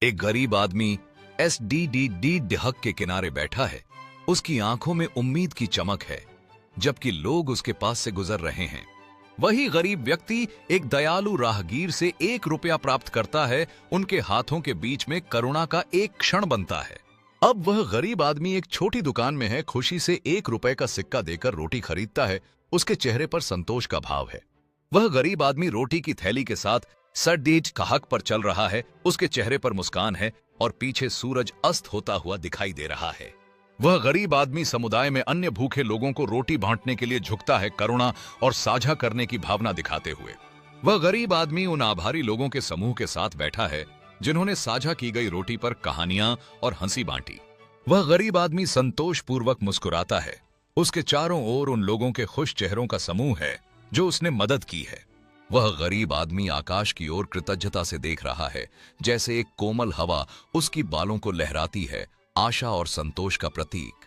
एक गरीब आदमी SDDD डहक के किनारे बैठा है। उसकी आंखों में उम्मीद की चमक है, जबकि लोग उसके पास से गुजर रहे हैं। वही गरीब व्यक्ति एक दयालु राहगीर से 1 रुपया प्राप्त करता है। उनके हाथों के बीच में करुणा का एक क्षण बनता है। अब वह गरीब आदमी एक छोटी दुकान में है, खुशी से 1 रुपए का सिक्का देकर रोटी खरीदता है। उसके चेहरे पर संतोष का भाव है। वह गरीब आदमी रोटी की थैली के साथ सड़डीड कहक पर चल रहा है। उसके चेहरे पर मुस्कान है और पीछे सूरज अस्त होता हुआ दिखाई दे रहा है। वह गरीब आदमी समुदाय में अन्य भूखे लोगों को रोटी बांटने के लिए झुकता है, करुणा और साझा करने की भावना दिखाते हुए। वह गरीब आदमी उन आभारी लोगों के समूह के साथ बैठा है जिन्होंने साझा की गई रोटी पर कहानियां और हंसी बांटी। वह गरीब आदमी संतोषपूर्वक मुस्कुराता है। उसके चारों ओर उन लोगों के खुश चेहरों का समूह है जो उसने मदद की है। वह गरीब आदमी आकाश की ओर कृतज्ञता से देख रहा है, जैसे एक कोमल हवा उसकी बालों को लहराती है, आशा और संतोष का प्रतीक।